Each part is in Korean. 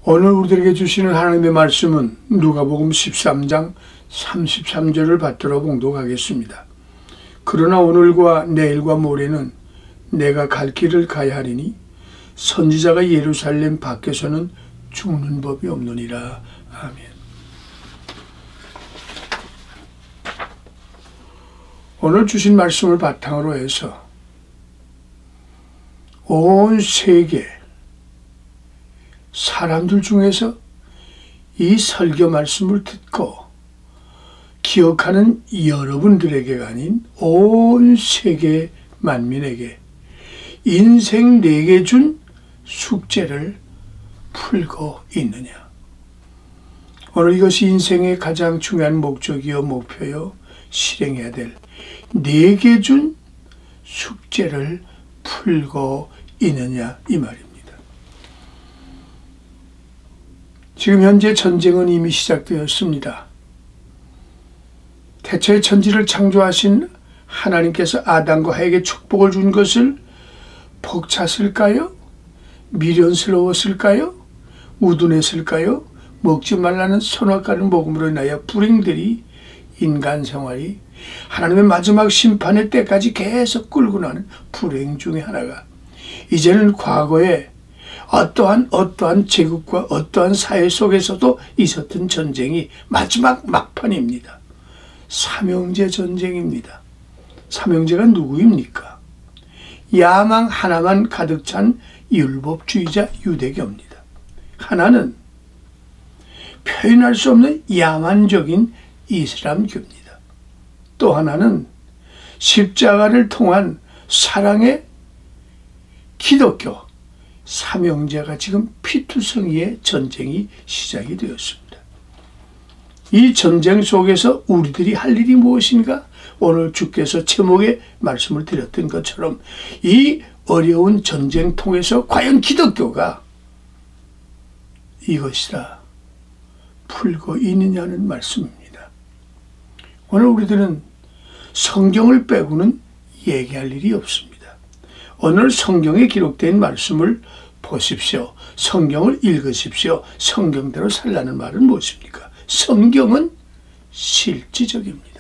오늘 우리들에게 주시는 하나님의 말씀은 누가복음 13장 33절을 받들어 봉독하겠습니다. 그러나 오늘과 내일과 모레는 내가 갈 길을 가야 하리니 선지자가 예루살렘 밖에서는 죽는 법이 없느니라. 아멘. 오늘 주신 말씀을 바탕으로 해서 온 세계 사람들 중에서 이 설교 말씀을 듣고 기억하는 여러분들에게가 아닌 온 세계 만민에게 인생 내게 준 숙제를 풀고 있느냐. 오늘 이것이 인생의 가장 중요한 목적이요 목표요 실행해야 될 내게 준 숙제를 풀고 있느냐 이 말입니다. 지금 현재 전쟁은 이미 시작되었습니다. 태초에 천지를 창조하신 하나님께서 아담과 하에게 축복을 준 것을 벅찼을까요? 미련스러웠을까요? 우둔했을까요? 먹지 말라는 선악과를 먹음으로 인하여 불행들이 인간 생활이 하나님의 마지막 심판의 때까지 계속 끌고 나는 불행 중에 하나가 이제는 과거에 어떠한 제국과 어떠한 사회 속에서도 있었던 전쟁이 마지막 막판입니다. 삼형제 전쟁입니다. 삼형제가 누구입니까? 야망 하나만 가득 찬 율법주의자 유대교입니다. 하나는 표현할 수 없는 야만적인 이슬람교입니다. 또 하나는 십자가를 통한 사랑의 기독교. 삼형제가 지금 피투성이의 전쟁이 시작이 되었습니다. 이 전쟁 속에서 우리들이 할 일이 무엇인가? 오늘 주께서 제목에 말씀을 드렸던 것처럼 이 어려운 전쟁 통해서 과연 기독교가 이것이라 풀고 있느냐는 말씀입니다. 오늘 우리들은 성경을 빼고는 얘기할 일이 없습니다. 오늘 성경에 기록된 말씀을 보십시오. 성경을 읽으십시오. 성경대로 살라는 말은 무엇입니까? 성경은 실지적입니다.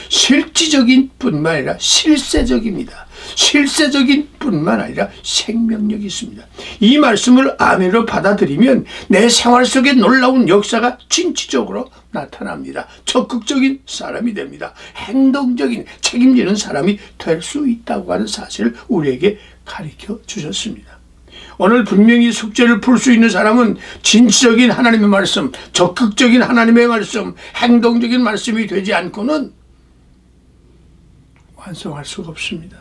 실지적인 뿐만 아니라 실세적입니다. 실세적인 뿐만 아니라 생명력이 있습니다. 이 말씀을 아멘으로 받아들이면 내 생활 속에 놀라운 역사가 진취적으로 나타납니다. 적극적인 사람이 됩니다. 행동적인 책임지는 사람이 될 수 있다고 하는 사실을 우리에게 가르쳐 주셨습니다. 오늘 분명히 숙제를 풀 수 있는 사람은 진취적인 하나님의 말씀, 적극적인 하나님의 말씀, 행동적인 말씀이 되지 않고는 완성할 수가 없습니다.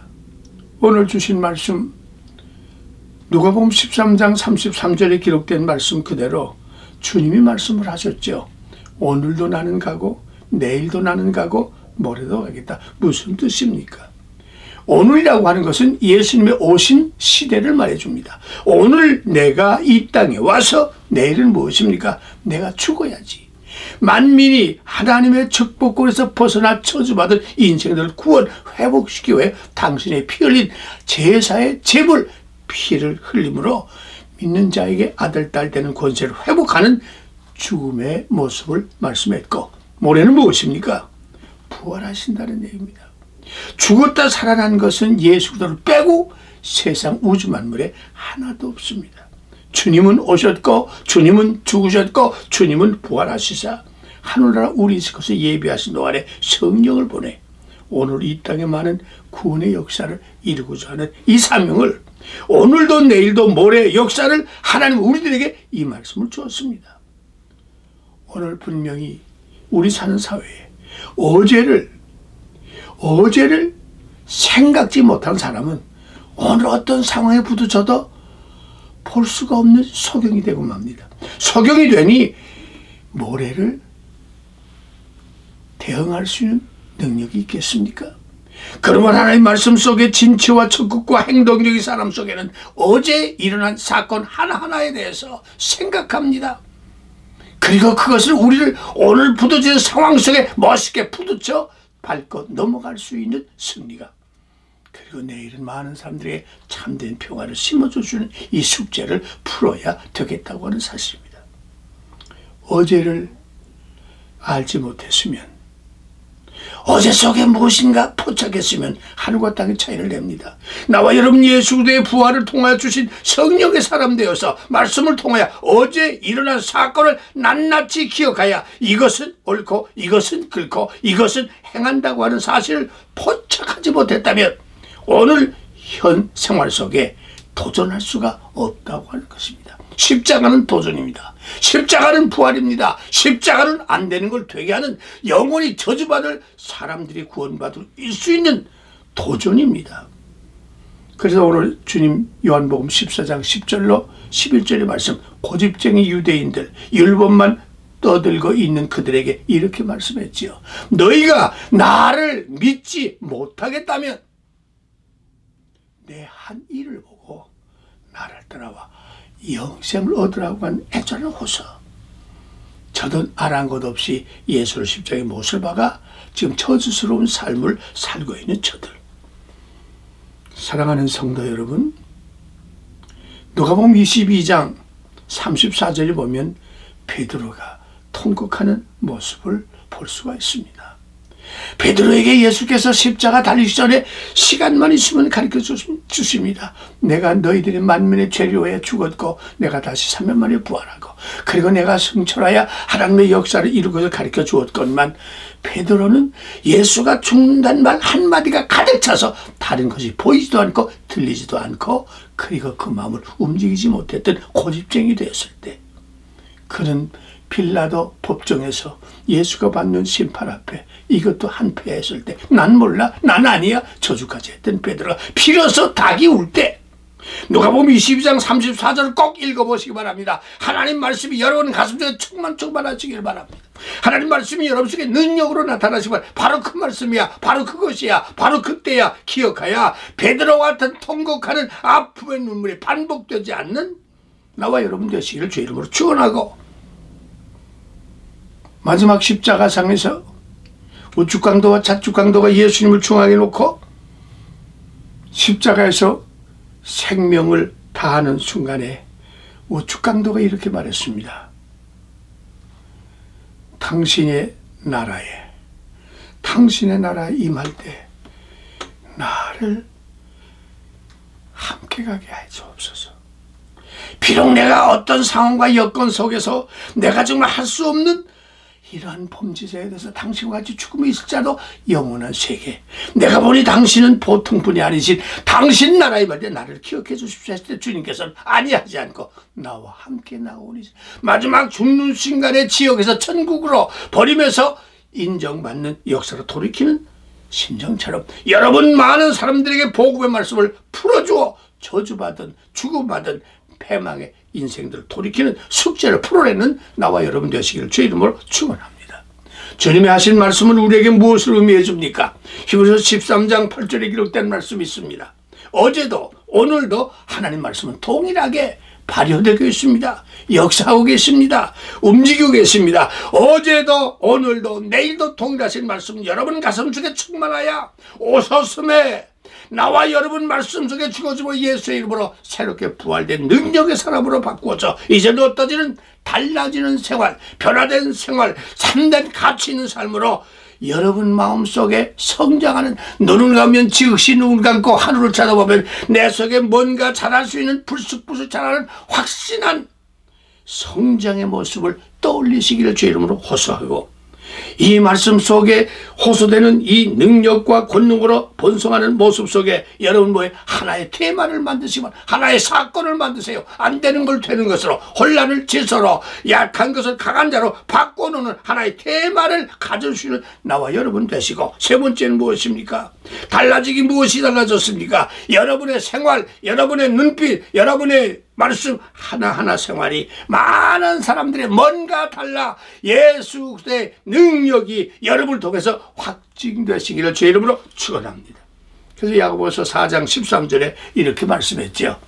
오늘 주신 말씀 누가복음 13장 33절에 기록된 말씀 그대로 주님이 말씀을 하셨죠. 오늘도 나는 가고 내일도 나는 가고 모레도 가겠다. 무슨 뜻입니까? 오늘이라고 하는 것은 예수님의 오신 시대를 말해줍니다. 오늘 내가 이 땅에 와서 내일은 무엇입니까? 내가 죽어야지. 만민이 하나님의 축복권에서 벗어나 저주받은 인생들을 구원 회복시키기 위해 당신의 피 흘린 제사의 제물 피를 흘림으로 믿는 자에게 아들 딸 되는 권세를 회복하는 죽음의 모습을 말씀했고 모레는 무엇입니까? 부활하신다는 얘기입니다. 죽었다 살아난 것은 예수 그리스도를 빼고 세상 우주 만물에 하나도 없습니다. 주님은 오셨고 주님은 죽으셨고 주님은 부활하시사 하늘나라 우리 있을 것을 예비하신 동안에 성령을 보내 오늘 이 땅에 많은 구원의 역사를 이루고자 하는 이 사명을 오늘도 내일도 모레 역사를 하나님 우리들에게 이 말씀을 주었습니다. 오늘 분명히 우리 사는 사회에 어제를 생각지 못한 사람은 오늘 어떤 상황에 부딪혀도 볼 수가 없는 소경이 되고 맙니다. 소경이 되니 모레를 대응할 수 있는 능력이 있겠습니까? 그러면 하나님의 말씀 속에 진취와 적극과 행동적인 사람 속에는 어제 일어난 사건 하나하나에 대해서 생각합니다. 그리고 그것을 우리를 오늘 부딪히는 상황 속에 멋있게 부딪혀 밟고 넘어갈 수 있는 승리가 그리고 내일은 많은 사람들에게 참된 평화를 심어주시는 이 숙제를 풀어야 되겠다고 하는 사실입니다. 어제를 알지 못했으면, 어제 속에 무엇인가 포착했으면 하늘과 땅의 차이를 냅니다. 나와 여러분 예수 그리스도의 부활을 통하여 주신 성령의 사람 되어서 말씀을 통하여 어제 일어난 사건을 낱낱이 기억하여 이것은 옳고 이것은 그렇고 이것은 행한다고 하는 사실을 포착하지 못했다면 오늘 현 생활 속에 도전할 수가 없다고 하는 것입니다. 십자가는 도전입니다. 십자가는 부활입니다. 십자가는 안 되는 걸 되게 하는, 영원히 저주받을 사람들이 구원받을 수 있는 도전입니다. 그래서 오늘 주님 요한복음 14장 10절로 11절의 말씀, 고집쟁이 유대인들, 율법만 떠들고 있는 그들에게 이렇게 말씀했지요. 너희가 나를 믿지 못하겠다면 내 한 일을 보고 나를 따라와 영생을 얻으라고 한 애절한 호소. 저도 아랑한 것 없이 예수를 십자가에 못을 박아 지금 저주스러운 삶을 살고 있는 저들. 사랑하는 성도 여러분, 누가복음 22장 34절에 보면 베드로가 통곡하는 모습을 볼 수가 있습니다. 베드로에게 예수께서 십자가 달리기 전에 시간만 있으면 가르쳐 주십니다. 내가 너희들의 만민의 죄를 위해 죽었고 내가 다시 3년 만에 부활하고 그리고 내가 승천하여 하나님의 역사를 이루고서 가르쳐 주었건만, 베드로는 예수가 죽는다는 말 한마디가 가득 차서 다른 것이 보이지도 않고 들리지도 않고 그리고 그 마음을 움직이지 못했던 고집쟁이 되었을 때, 그는 빌라도 법정에서 예수가 받는 심판 앞에 이것도 한패했을 때 난 몰라, 난 아니야 저주까지 했던 베드로가 비로소 닭이 울 때, 누가복음 22장 34절을 꼭 읽어보시기 바랍니다. 하나님 말씀이 여러분 가슴속에 충만하시길 바랍니다. 하나님 말씀이 여러분 속에 능력으로 나타나시기 바랍니다. 바로 그 말씀이야, 바로 그것이야, 바로 그때야 기억하야 베드로와 같은 통곡하는 아픔의 눈물이 반복되지 않는 나와 여러분 되시기를 주의 이름으로 축원하고, 마지막 십자가상에서 우측 강도와 좌측 강도가 예수님을 중앙에 놓고 십자가에서 생명을 다하는 순간에 우측 강도가 이렇게 말했습니다. 당신의 나라에 임할 때 나를 함께 가게 하여 주옵소서. 비록 내가 어떤 상황과 여건 속에서 내가 정말 할 수 없는 이러한 범죄자에 대해서 당신과 같이 죽음이 있을지라도 영원한 세계, 내가 보니 당신은 보통 분이 아니신 당신 나라에 임할 때 나를 기억해 주십시오 했을 때 주님께서는 아니하지 않고 나와 함께 나오니 마지막 죽는 순간의 지옥에서 천국으로 버리면서 인정받는 역사로 돌이키는 심정처럼 여러분 많은 사람들에게 복음의 말씀을 풀어주어 저주받은 죽음받은 패망의 인생들을 돌이키는 숙제를 풀어내는 나와 여러분 되시기를 주의 이름으로 축원합니다. 주님이 하신 말씀은 우리에게 무엇을 의미해 줍니까? 히브리서 13장 8절에 기록된 말씀이 있습니다. 어제도 오늘도 하나님 말씀은 동일하게 발효되고 있습니다. 역사하고 계십니다. 움직이고 계십니다. 어제도 오늘도 내일도 동일하신 말씀은 여러분 가슴 속에 충만하여 오소스에 나와 여러분 말씀 속에 죽어지고 예수의 이름으로 새롭게 부활된 능력의 사람으로 바꾸어져 이제는 어떠지는 달라지는 생활, 변화된 생활, 참된 가치 있는 삶으로 여러분 마음속에 성장하는, 눈을 감면 지극히 눈을 감고 하늘을 쳐다보면 내 속에 뭔가 자랄 수 있는 불쑥불쑥 자라는 확신한 성장의 모습을 떠올리시기를 주의 이름으로 호소하고, 이 말씀 속에 호소되는 이 능력과 권능으로 번성하는 모습 속에 여러분 뭐에 하나의 테마를 만드시면 하나의 사건을 만드세요. 안 되는 걸 되는 것으로, 혼란을 질서로, 약한 것을 강한 자로 바꿔놓는 하나의 테마를 가져주시는 나와 여러분 되시고, 세 번째는 무엇입니까? 달라지기 무엇이 달라졌습니까? 여러분의 생활, 여러분의 눈빛, 여러분의 말씀 하나하나 생활이 많은 사람들의 뭔가 달라 예수 그리스도의 능력이 여러분을 통해서 확증되시기를 주의 이름으로 축원합니다. 그래서 야고보서 4장 13절에 이렇게 말씀했죠.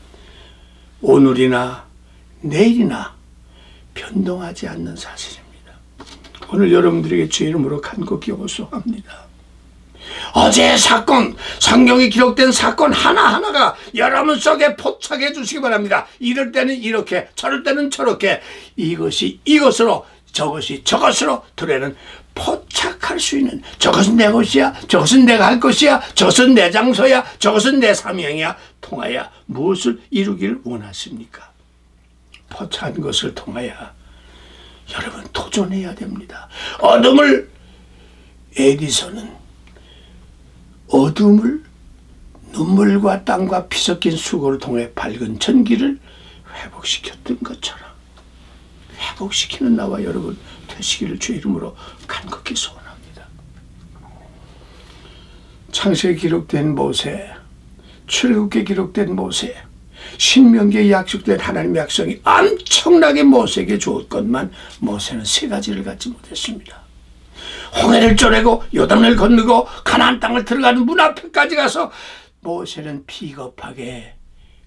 오늘이나 내일이나 변동하지 않는 사실입니다. 오늘 여러분들에게 주의 이름으로 간곡히 호소합니다. 어제의 사건, 성경에 기록된 사건 하나하나가 여러분 속에 포착해 주시기 바랍니다. 이럴 때는 이렇게, 저럴 때는 저렇게, 이것이 이것으로, 저것이 저것으로 들에는 포착할 수 있는, 저것은 내 것이야, 저것은 내가 할 것이야, 저것은 내 장소야, 저것은 내 사명이야 통하여 무엇을 이루기를 원하십니까? 포착한 것을 통하여 여러분 도전해야 됩니다. 어둠을, 에디슨은 어둠을 눈물과 땀과 피 섞인 수고를 통해 밝은 전기를 회복시켰던 것처럼 회복시키는 나와 여러분 되시기를 주의 이름으로 간곡히 소원합니다. 창세기에 기록된 모세, 출애굽기에 기록된 모세, 신명기에 약속된 하나님의 약속이 엄청나게 모세에게 주었건만 모세는 세 가지를 갖지 못했습니다. 홍해를 쪼르고 요단을 건너고 가나안 땅을 들어가는 문 앞에까지 가서 모세는 비겁하게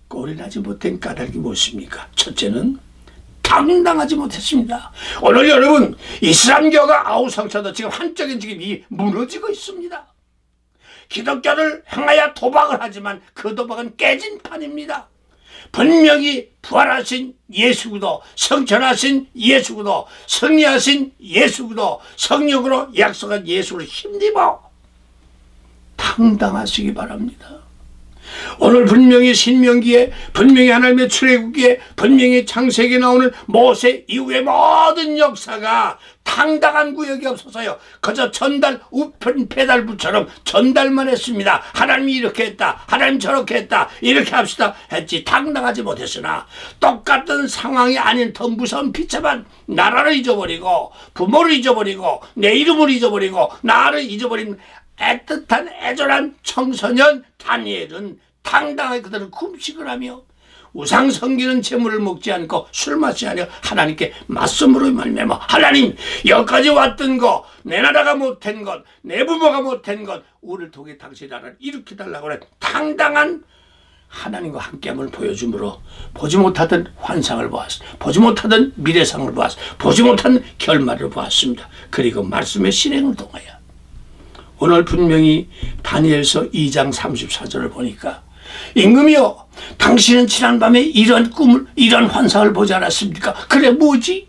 꼴이 나지 못한 까닭이 무엇입니까? 첫째는 당당하지 못했습니다. 오늘 여러분 이슬람교가 아우성쳐도 지금 한쪽은 지금 이 무너지고 있습니다. 기독교를 향하여 도박을 하지만 그 도박은 깨진 판입니다. 분명히 부활하신 예수기도, 성천하신 예수기도, 승리하신 예수기도, 성령으로 약속한 예수를 힘입어 당당하시기 바랍니다. 오늘 분명히 신명기에, 분명히 하나님의 출애굽기에, 분명히 창세기에 나오는 모세 이후의 모든 역사가 당당한 구역이 없어서요. 그저 전달, 우편 배달부처럼 전달만 했습니다. 하나님이 이렇게 했다, 하나님 저렇게 했다, 이렇게 합시다 했지 당당하지 못했으나 똑같은 상황이 아닌 더 무서운 비참한 나라를 잊어버리고 부모를 잊어버리고 내 이름을 잊어버리고 나를 잊어버린 애틋한 애절한 청소년 다니엘은 당당하게 그들은 금식을 하며 우상 섬기는 재물을 먹지 않고 술 마시지 않으며 하나님께 맞섬으로 말미암아 하나님 여기까지 왔던 거, 내 나라가 못한 것, 내 부모가 못한 것, 우리를 통해 당신 나라를 일으켜달라고 하는 당당한 하나님과 함께함을 보여줌으로 보지 못하던 환상을 보았습니다. 보지 못하던 미래상을 보았습니다. 보지 못한 결말을 보았습니다. 그리고 말씀의 실행을 통하여 오늘 분명히 다니엘서 2장 34절을 보니까 임금이여 당신은 지난밤에 이런 꿈을, 이런 환상을 보지 않았습니까? 그래 뭐지?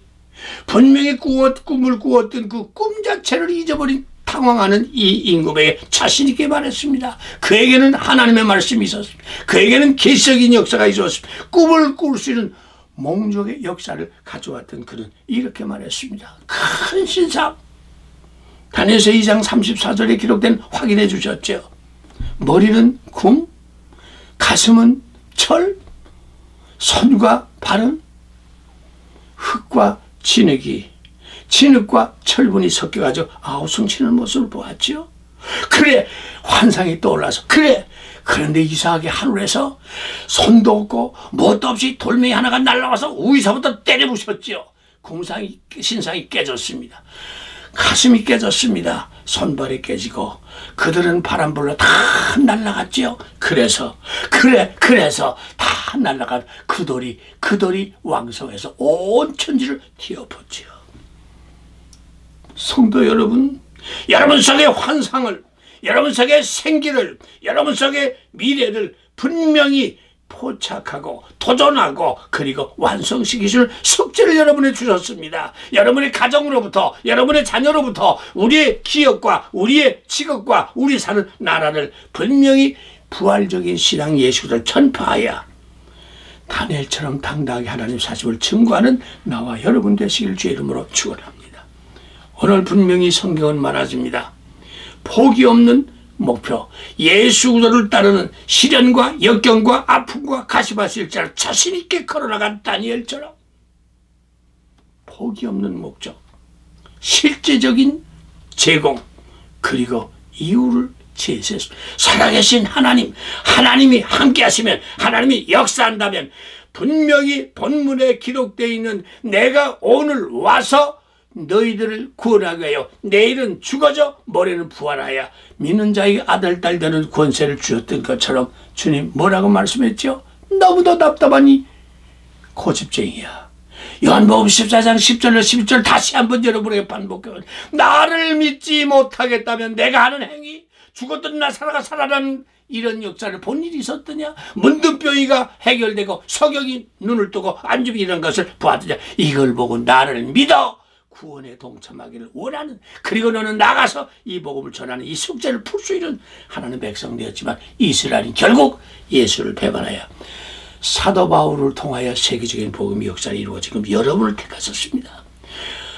분명히 꿈을 꾸었던 그 꿈 자체를 잊어버린 당황하는 이 임금에게 자신 있게 말했습니다. 그에게는 하나님의 말씀이 있었습니다. 그에게는 계시적인 역사가 있었습니다. 꿈을 꿀 수 있는 몽족의 역사를 가져왔던 그는 이렇게 말했습니다. 큰 신상, 다니엘서 2장 34절에 기록된 확인해 주셨죠. 머리는 금, 가슴은 철, 손과 발은 흙과 진흙과 철분이 섞여가지고 아우성치는 모습을 보았죠. 그래 환상이 떠올라서 그런데 이상하게 하늘에서 손도 없고 뭣도 없이 돌멩이 하나가 날아와서 위에서부터 때려 부셨죠. 신상이 깨졌습니다. 가슴이 깨졌습니다. 손발이 깨지고 그들은 바람 불러 다 날아갔죠. 그래서 다 날아간 그 돌이 왕성해서 온 천지를 뒤엎었죠. 성도 여러분, 여러분 속의 환상을, 여러분 속의 생기를, 여러분 속의 미래를 분명히 포착하고 도전하고 그리고 완성시키실 숙제를 여러분에 주셨습니다. 여러분의 가정으로부터, 여러분의 자녀로부터, 우리의 기업과 우리의 직업과 우리 사는 나라를 분명히 부활적인 신앙 예수를 전파하여 다니엘처럼 당당하게 하나님 사심을 증거하는 나와 여러분 되시길 주의 이름으로 축원합니다. 오늘 분명히 성경은 말하십니다. 포기 없는 목표, 예수 그리스도를 따르는 시련과 역경과 아픔과 가시밭일자를 자신 있게 걸어나간 다니엘처럼 포기 없는 목적, 실제적인 제공, 그리고 이유를 제시했습니다. 살아계신 하나님이 함께 하시면, 하나님이 역사한다면 분명히 본문에 기록되어 있는 내가 오늘 와서 너희들을 구원하기 위하여 내일은 죽어져 모레는 부활하여 믿는 자에게 아들 딸 되는 권세를 주셨던 것처럼 주님 뭐라고 말씀했죠? 너무도 답답하니 고집쟁이야. 요한복음 14장 10절로 11절 다시 한번 여러분에게 반복해요. 나를 믿지 못하겠다면 내가 하는 행위, 죽었던 나사로가 살아나는 이런 역사를 본 일이 있었더냐? 문둥병이가 해결되고 석영이 눈을 뜨고 안주비 이런 것을 보았더냐? 이걸 보고 나를 믿어 구원에 동참하기를 원하는, 그리고 너는 나가서 이 복음을 전하는 이 숙제를 풀 수 있는 하나님의 백성 되었지만 이스라엘은 결국 예수를 배반하여 사도 바울을 통하여 세계적인 복음의 역사를 이루어 지금 여러분을 택하셨습니다.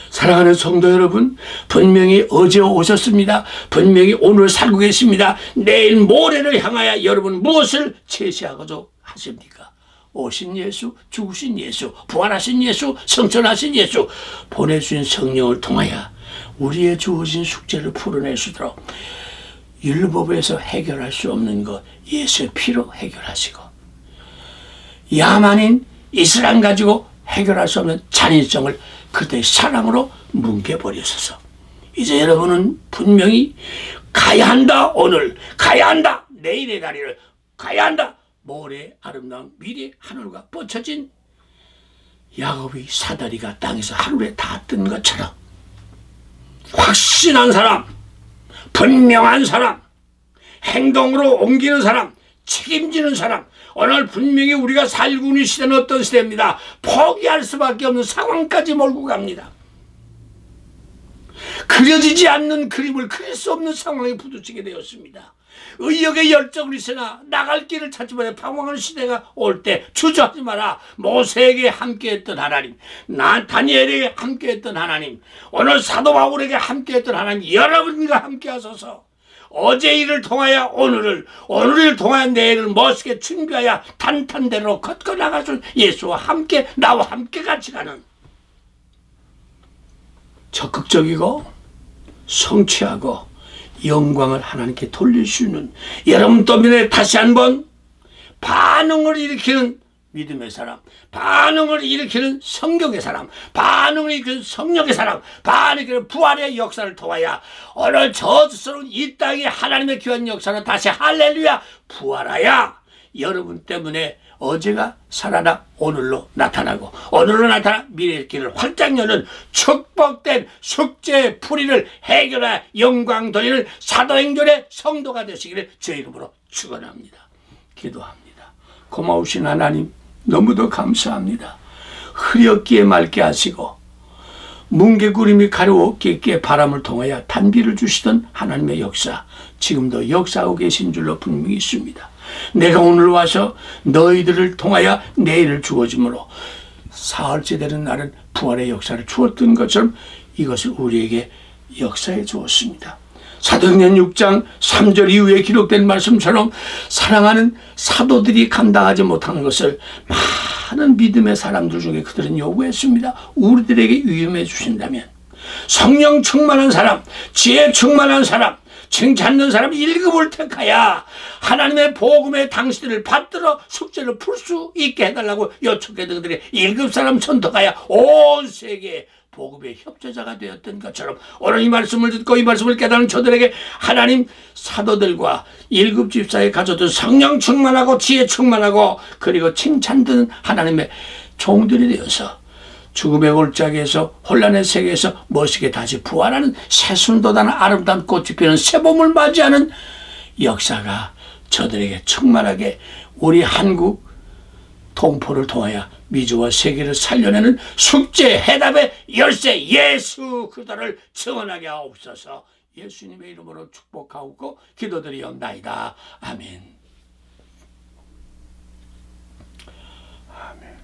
사랑하는 성도 여러분, 분명히 어제 오셨습니다. 분명히 오늘 살고 계십니다. 내일 모레를 향하여 여러분 무엇을 제시하고자 하십니까? 오신 예수, 죽으신 예수, 부활하신 예수, 성천하신 예수, 보내주신 성령을 통하여 우리의 주어진 숙제를 풀어낼 수 있도록 율법에서 해결할 수 없는 것 예수의 피로 해결하시고, 야만인 이슬람 가지고 해결할 수 없는 잔인성을 그때의 사랑으로 뭉개버리셔서 이제 여러분은 분명히 가야 한다. 오늘 가야 한다. 내일의 다리를 가야 한다. 모레 아름다운 미래 하늘과 뻗쳐진 야곱의 사다리가 땅에서 하루에 다 뜬 것처럼 확신한 사람, 분명한 사람, 행동으로 옮기는 사람, 책임지는 사람, 오늘 분명히 우리가 살고 있는 시대는 어떤 시대입니다. 포기할 수밖에 없는 상황까지 몰고 갑니다. 그려지지 않는 그림을 그릴 수 없는 상황에 부딪히게 되었습니다. 의욕의 열정은 있으나 나갈 길을 찾지 못해 방황하는 시대가 올 때 주저하지 마라. 모세에게 함께했던 하나님, 다니엘에게 함께했던 하나님, 오늘 사도 바울에게 함께했던 하나님, 여러분과 함께하소서. 어제 일을 통하여 오늘을, 오늘을 통하여 내일을 멋있게 준비하여 탄탄대로 걷고 나가줄 예수와 함께, 나와 함께 같이 가는 적극적이고 성취하고 영광을 하나님께 돌릴 수 있는, 여러분 때문에 다시 한번 반응을 일으키는 믿음의 사람, 반응을 일으키는 성경의 사람, 반응을 일으키는 성령의 사람, 반응을 일으키는 부활의 역사를 통하여 오늘 저주스러운 이 땅의 하나님의 귀한 역사는 다시 할렐루야 부활하여 여러분 때문에 어제가 살아나 오늘로 나타나고 오늘로 나타나 미래의 길을 활짝 여는 축복된 숙제의 풀이를 해결하여 영광 돌리는 사도행전의 성도가 되시기를 주의 이름으로 축원합니다. 기도합니다. 고마우신 하나님, 너무도 감사합니다. 흐렸기에 맑게 하시고 뭉게구름이 가려웠기에 바람을 통하여 단비를 주시던 하나님의 역사, 지금도 역사하고 계신 줄로 분명히 있습니다. 내가 오늘 와서 너희들을 통하여 내일을 주어짐으로 사흘째 되는 날은 부활의 역사를 주었던 것처럼 이것을 우리에게 역사해 주었습니다. 사도행전 6장 3절 이후에 기록된 말씀처럼 사랑하는 사도들이 감당하지 못하는 것을 많은 믿음의 사람들 중에 그들은 요구했습니다. 우리들에게 위임해 주신다면 성령 충만한 사람, 지혜 충만한 사람, 칭찬하는 사람 1급을 택하여 하나님의 복음의 당시들을 받들어 숙제를 풀 수 있게 해달라고 요청했던 그들의 1급 사람 선택하여 온 세계에 복음의 협조자가 되었던 것처럼 오늘 이 말씀을 듣고 이 말씀을 깨닫는 저들에게 하나님 사도들과 1급 집사에 가졌던 성령 충만하고 지혜 충만하고 그리고 칭찬 듣는 하나님의 종들이 되어서 죽음의 골짜기에서 혼란의 세계에서 멋있게 다시 부활하는 새순 돋아나는 아름다운 꽃이 피는 새봄을 맞이하는 역사가 저들에게 충만하게 우리 한국 동포를 통하여 미주와 세계를 살려내는 숙제 해답의 열쇠 예수 그리스도를 증언하게 하옵소서. 예수님의 이름으로 축복하옵고 기도드리옵나이다. 아멘. 아멘.